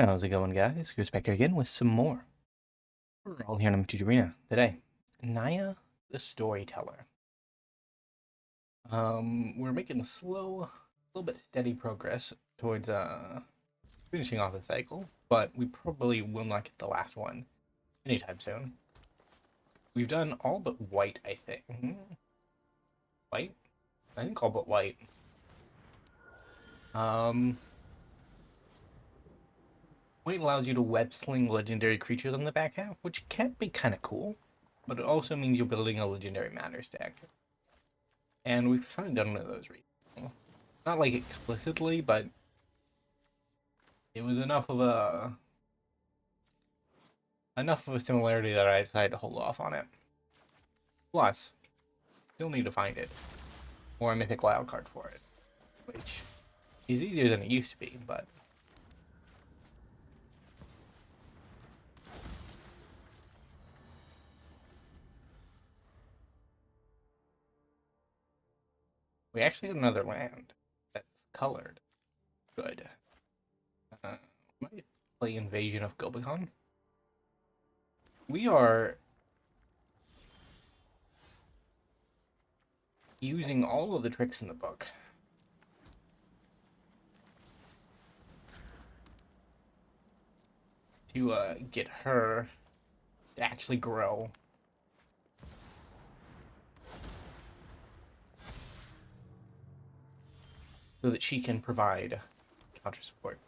How's it going, guys? Chris back here again with some more. We're all here in the Arena today. Naya the Storyteller. We're making slow, a little bit steady progress towards finishing off the cycle, but we probably will not get the last one anytime soon. We've done all but white, I think. White? I think all but white. White allows you to web sling legendary creatures on the back half, which can be kind of cool, but it also means you're building a legendary matter stack. And we've kind of done one of those recently. Not like explicitly, but it was enough of a similarity that I decided to hold off on it. Plus, still need to find it, or a mythic wildcard for it, which is easier than it used to be, but we actually got another land that's colored. Good. Might play Invasion of Gobekon. We are using all of the tricks in the book to get her to actually grow. So that she can provide counter support.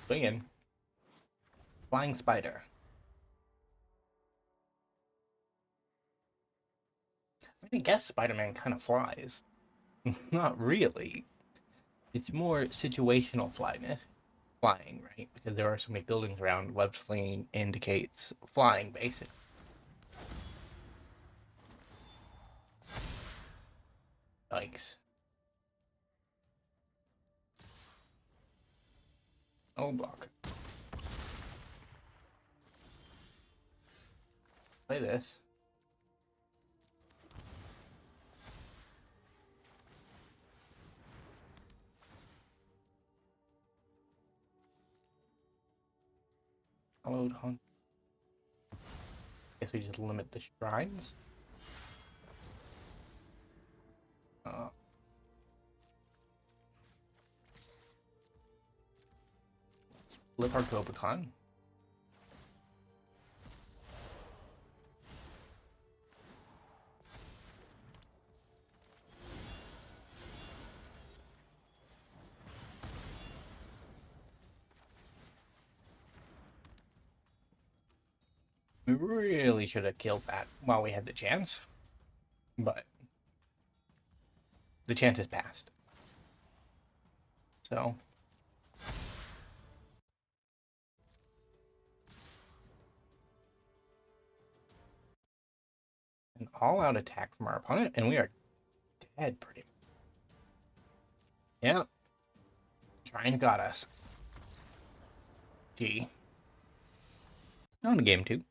Again, Flying Spider. I guess Spider-Man kind of flies. Not really. It's more situational flying, right? Because there are so many buildings around, web slinging indicates flying, basically. Yikes. Oh, block. Play this. Hallowed Hunt. Guess we just limit the shrines. Flip our Gobekon. We really should have killed that while we had the chance, but the chance has passed. So an all-out attack from our opponent, and we are dead pretty much. Yeah. Shrine got us. Gee. On to game 2.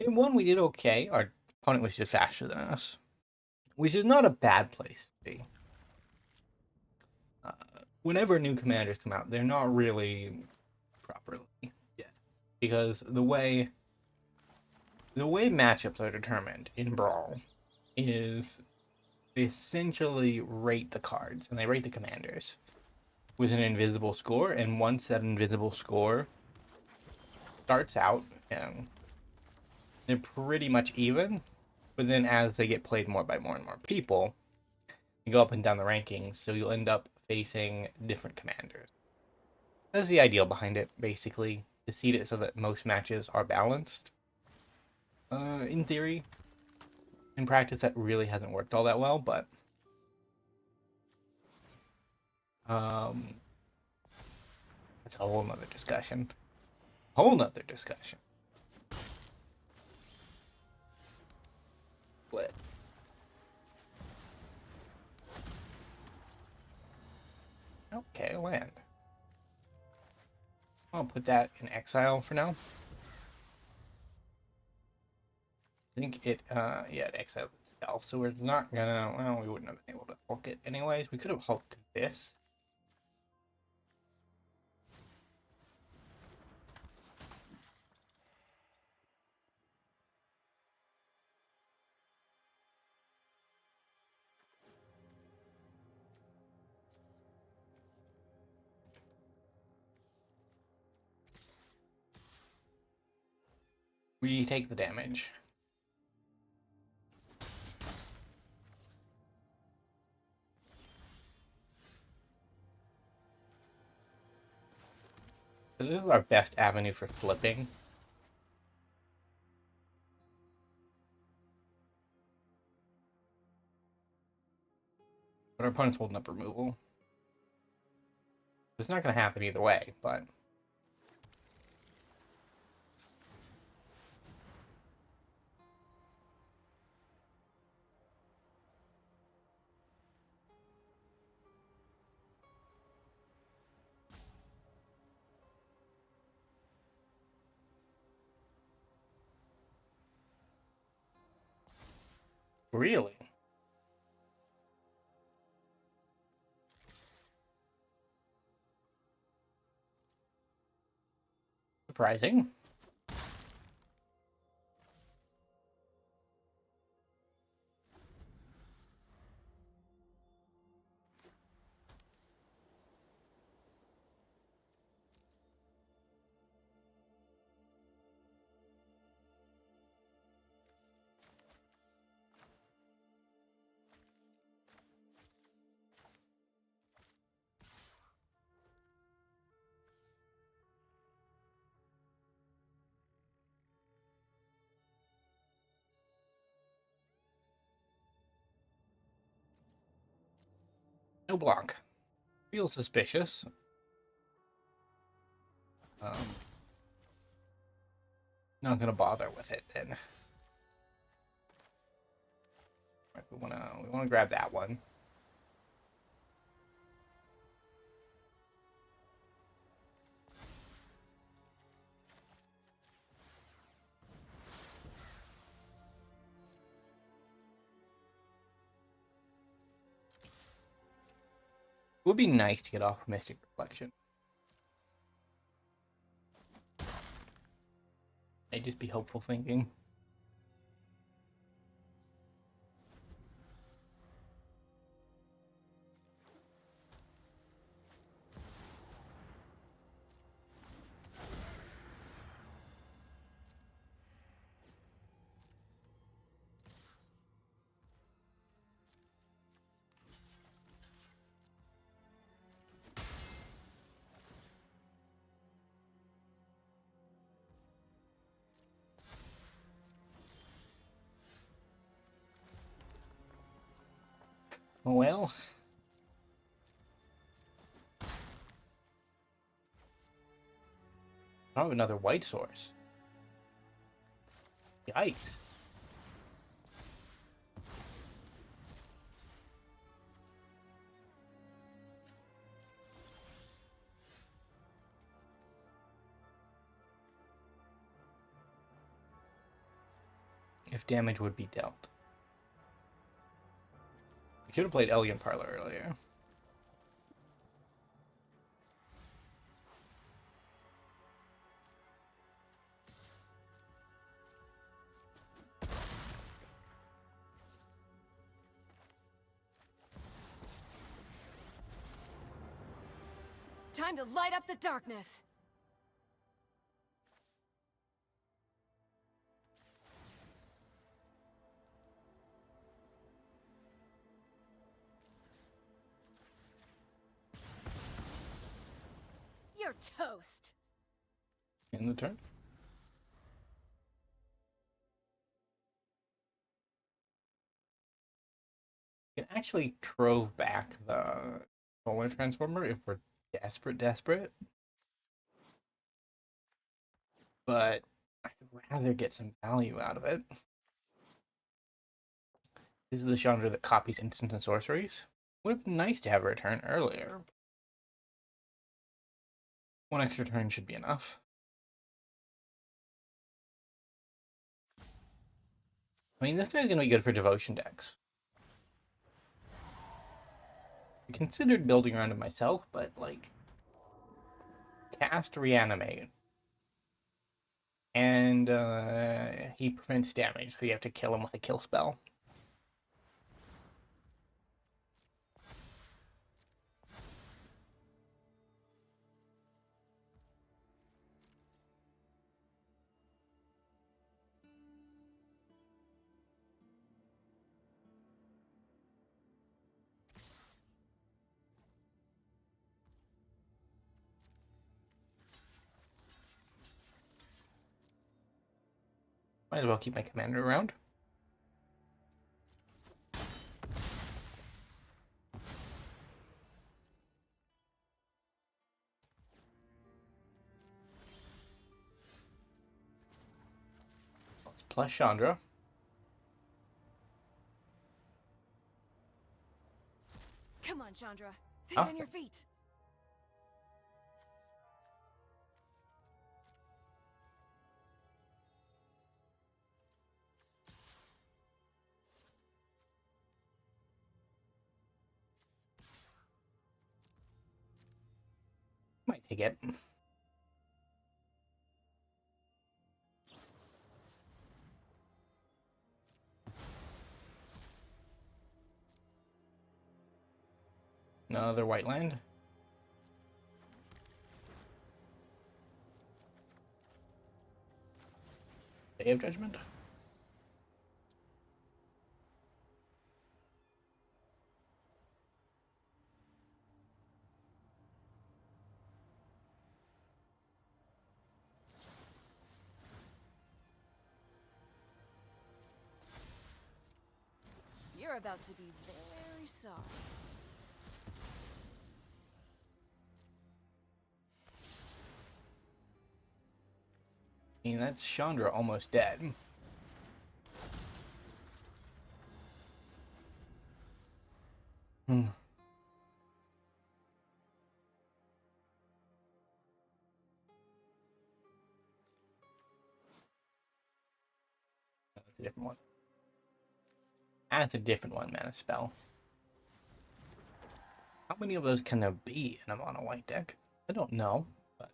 Game 1, we did okay. Our opponent was just faster than us, which is not a bad place to be. Whenever new commanders come out, they're not really properly yet, because the way matchups are determined in Brawl is they essentially rate the cards, and they rate the commanders with an invisible score, and once that invisible score starts out, they're pretty much even, but then as they get played more by more and more people, you go up and down the rankings, so you'll end up facing different commanders. That's the ideal behind it, basically, to seed it so that most matches are balanced. In theory, in practice, that really hasn't worked all that well, but that's a whole nother discussion. Split. Okay, land. I'll put that in exile for now. I think it, yeah, it exiled itself, so we're not gonna, well, we wouldn't have been able to Hulk it anyways. We could have Hulked this. We take the damage. This is our best avenue for flipping. But our opponent's holding up removal. It's not going to happen either way, but... Really? Surprising. No block. Feels suspicious. Not gonna bother with it then. Right, we wanna grab that one. It would be nice to get off Mystic Reflection. May just be hopeful thinking. Well, I have another white source. Yikes. If damage would be dealt. We could have played Elegant Parlor earlier. Time to light up the darkness! You're toast! In the turn. We can actually trove back the Solar Transformer if we're desperate. But I'd rather get some value out of it. This is the Chandra that copies instants and sorceries. Would have been nice to have a return earlier. One extra turn should be enough. I mean, this is going to be good for devotion decks. I considered building around it myself, but, like, cast Reanimate. And he prevents damage, so you have to kill him with a kill spell. Might as well keep my commander around. Let's plus Chandra. Come on, Chandra. Think on your feet. Might take it. Another white land. Day of Judgment. You're about to be very sorry. I mean, that's Chandra almost dead. Hmm. That's a different one. That's a different one, mana spell. How many of those can there be in a mono white deck? I don't know, but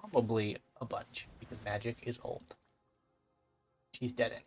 probably a bunch, because magic is old. She's dead in.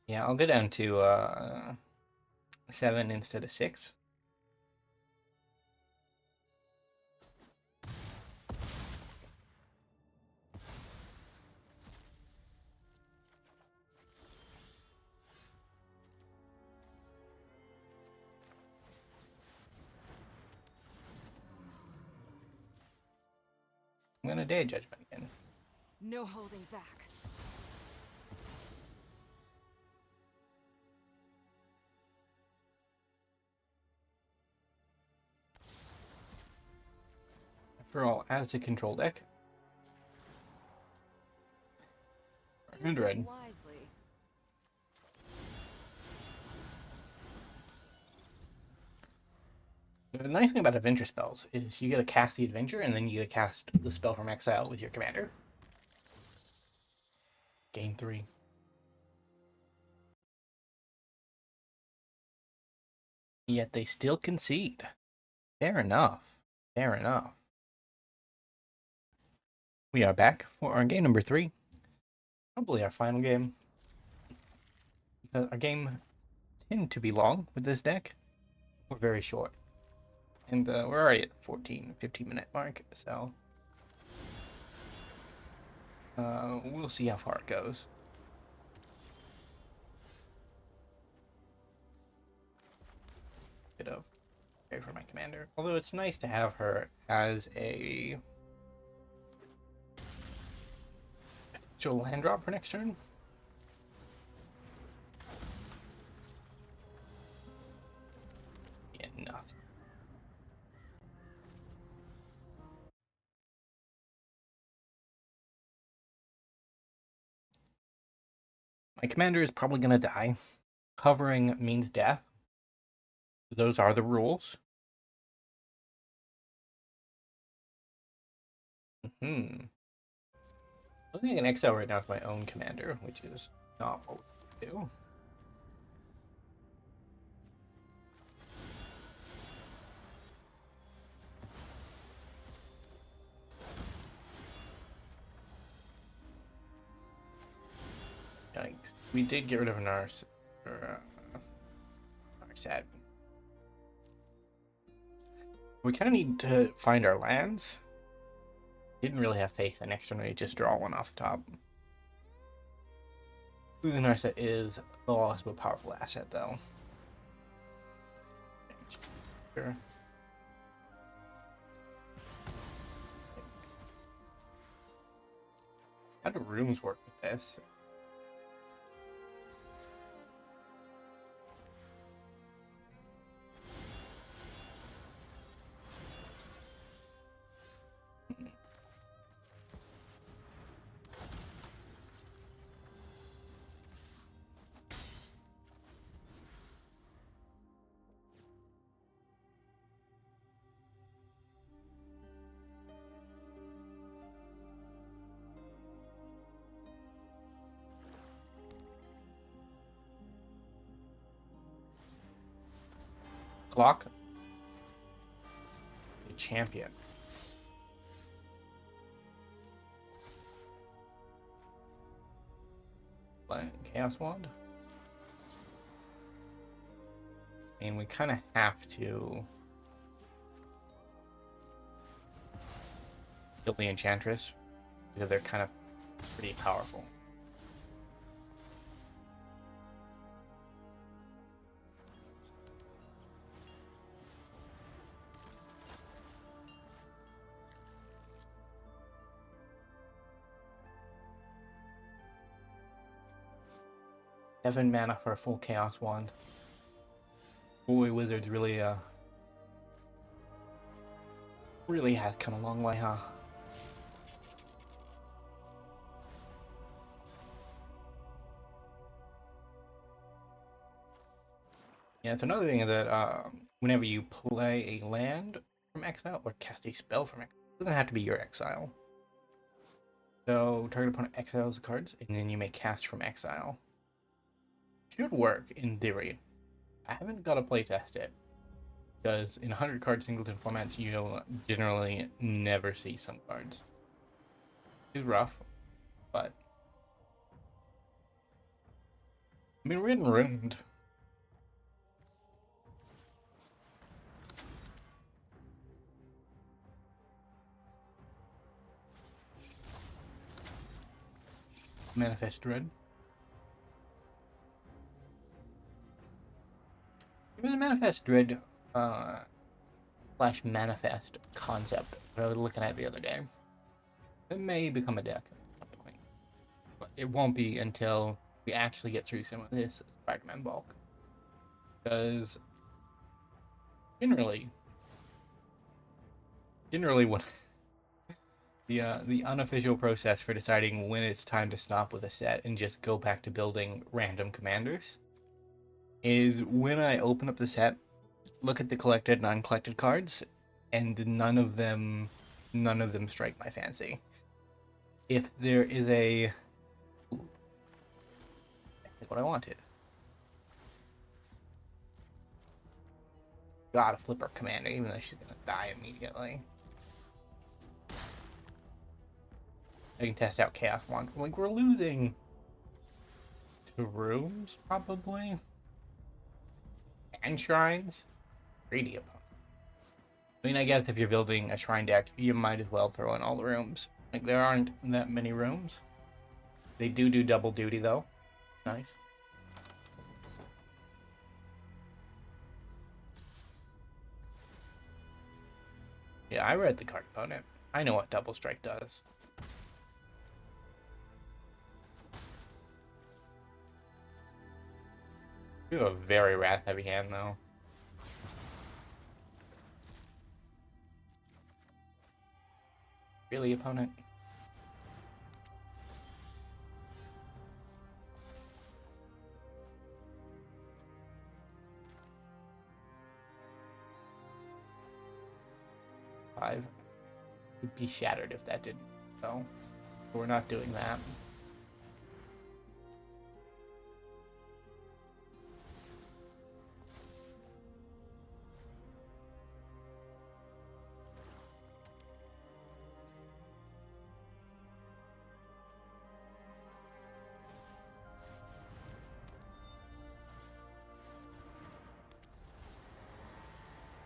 Yeah, I'll go down to 7 instead of 6. I'm gonna Day of Judgment again. No holding back. After all, as a control deck. Use it 100. wisely. The nice thing about adventure spells is you get to cast the adventure and then you get to cast the spell from exile with your commander. Gain 3. Yet they still concede. Fair enough. Fair enough. We are back for our game number 3. Probably our final game. Because our game tend to be long with this deck. Or very short. And we're already at the 15 minute mark, so we'll see how far it goes. Bit of pray for my commander. Although it's nice to have her as a potential land drop for next turn. My commander is probably gonna die. Covering means death. Those are the rules. I think I can exile right now as my own commander, which is not what we do. Yikes. We did get rid of Narset. We kind of need to find our lands. Didn't really have faith in externally, just draw one off the top. Losing Narset is the loss of a powerful asset, though. Sure. How do rooms work with this? Clock. A champion. Chaos Wand. And we kind of have to kill the Enchantress because they're kind of pretty powerful. Seven mana for a full Chaos Wand. Boy, Wizards really has come a long way, huh? Yeah, it's another thing that whenever you play a land from exile or cast a spell from exile, it doesn't have to be your exile. So target opponent exiles the cards, and then you may cast from exile. Should work in theory. I haven't got to playtest it because in 100 card singleton formats, you'll generally never see some cards. It's rough, but I mean, we're getting ruined. Manifest Dread. It was a Manifest Dread slash Manifest concept that I was looking at the other day. It may become a deck at some point, but it won't be until we actually get through some of this Spider-Man bulk. Because generally when the unofficial process for deciding when it's time to stop with a set and just go back to building random commanders is when I open up the set, look at the collected and uncollected cards, and none of them strike my fancy. If there is a what I wanted. Gotta flip our commander, even though she's gonna die immediately. I can test out Chaos Wand. Like, we're losing 2 rooms, probably. And shrines. Greedy opponent. I mean, I guess if you're building a shrine deck, you might as well throw in all the rooms. Like, there aren't that many rooms. They do double duty, though. Nice. Yeah, I read the card opponent. I know what double strike does. You have a very wrath-heavy hand, though. Really, opponent? 5. Would be shattered if that didn't. So we're not doing that.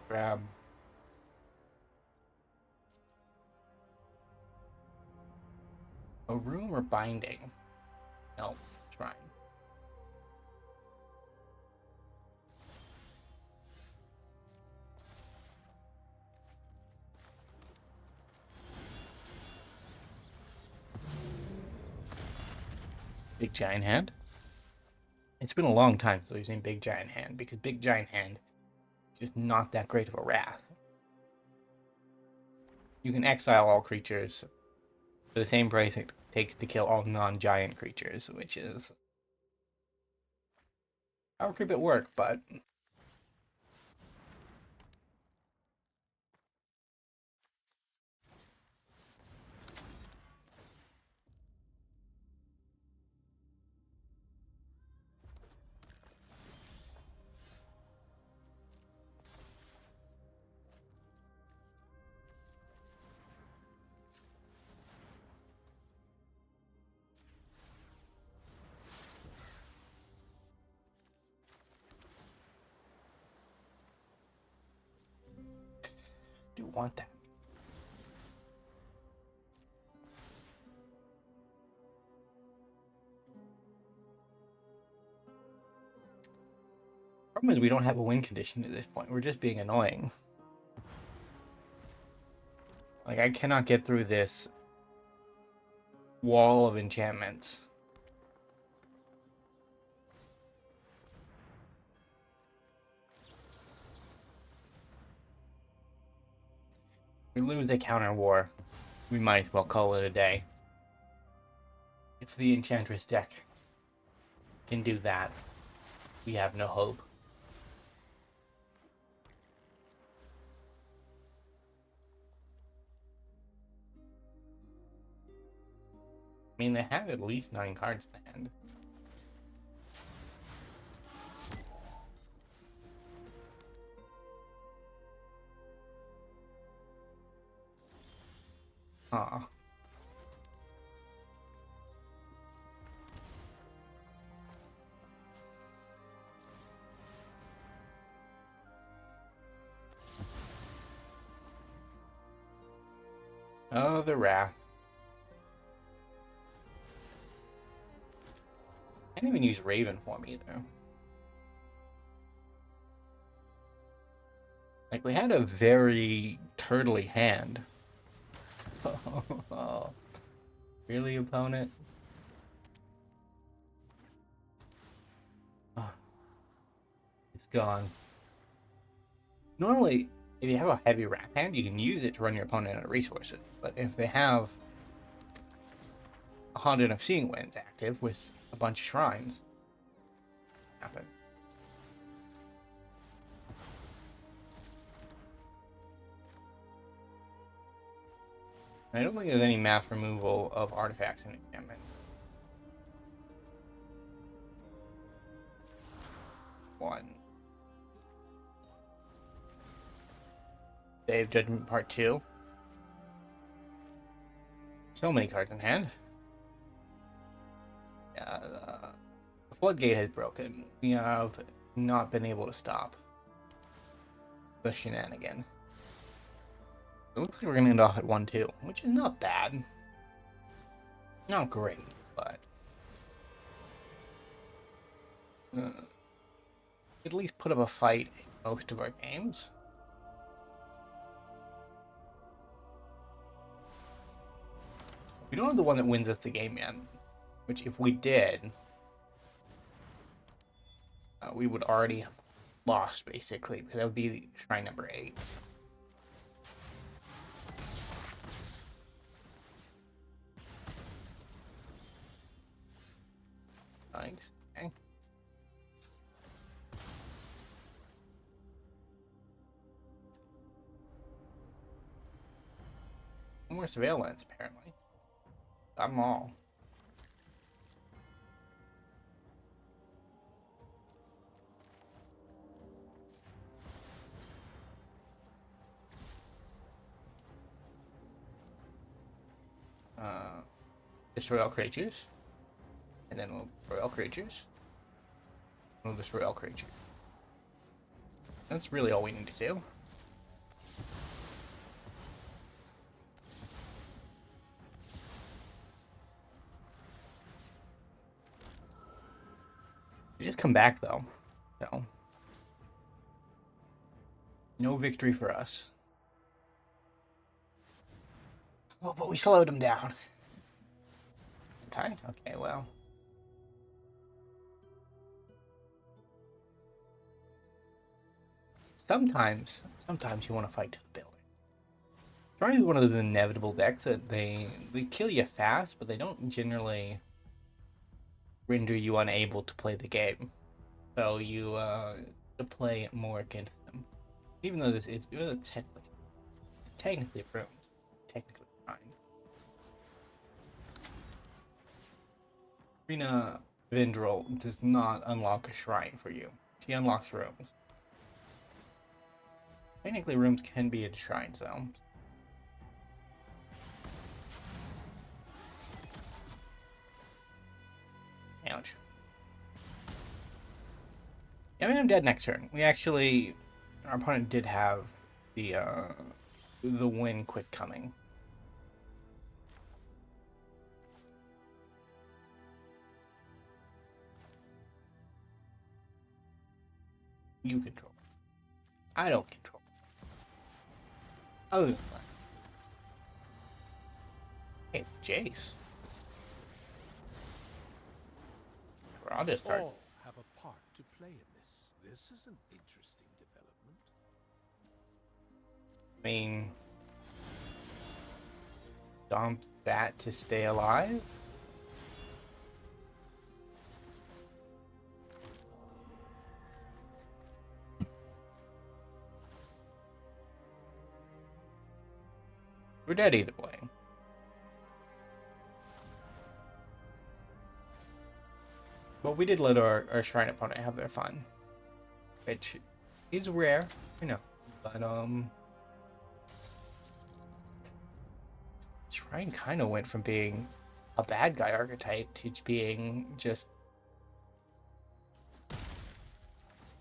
Grab a room or binding? No, shrine. Big Giant Hand? It's been a long time since we've seen Big Giant Hand, because Big Giant Hand is just not that great of a wrath. You can exile all creatures for the same price it takes to kill all non-giant creatures, which is power creep at work, but do want that. Problem is we don't have a win condition at this point. We're just being annoying. Like, I cannot get through this wall of enchantments. We lose a counter war, we might as well call it a day. If the Enchantress deck can do that, we have no hope. I mean, they have at least 9 cards in hand. Aw. Oh, the Wrath. I didn't even use Raven form either. Like, we had a very turtly hand. Oh, really, opponent? Oh, it's gone. Normally, if you have a heavy Wrath hand, you can use it to run your opponent out of resources. But if they have a Haunted of Seeing Winds active with a bunch of shrines, happen. I don't think there's any mass removal of artifacts in enchantment. One. Day of Judgment Part 2. So many cards in hand. Yeah, the floodgate has broken. We have not been able to stop the shenanigan. It looks like we're gonna end off at 1-2, which is not bad. Not great, but at least put up a fight in most of our games. We don't have the one that wins us the game yet, which if we did, we would already have lost, basically, because that would be shrine number 8. Thanks. Okay. more surveillance, apparently. Got them all. Destroy all creatures. And then we'll destroy all creatures. We'll destroy all creatures. That's really all we need to do. We just come back though. So no victory for us. Oh, but we slowed him down. Time? Okay, well. Sometimes you want to fight to the building. Trying is one of those inevitable decks that they kill you fast, but they don't generally render you unable to play the game. So you to play more against them. Even though this is technically ruined. Technically fine. Rena Vendrel does not unlock a shrine for you. She unlocks rooms. Technically rooms can be a shrine, so. Ouch. Yeah, I mean, I'm dead next turn. We actually, our opponent did have the win quick coming. You control. I don't control. Oh, hey, Jace. I'll just start. All have a part to play in this. This is an interesting development. I mean, dump that to stay alive? We're dead either way. But we did let our shrine opponent have their fun. Which is rare, you know. But shrine kind of went from being a bad guy archetype to being just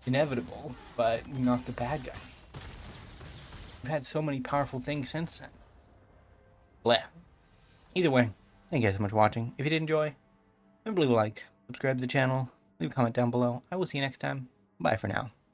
inevitable, but not the bad guy. We've had so many powerful things since then. Bleh. Either way, thank you guys so much for watching. If you did enjoy, remember to leave a like, subscribe to the channel, leave a comment down below. I will see you next time. Bye for now.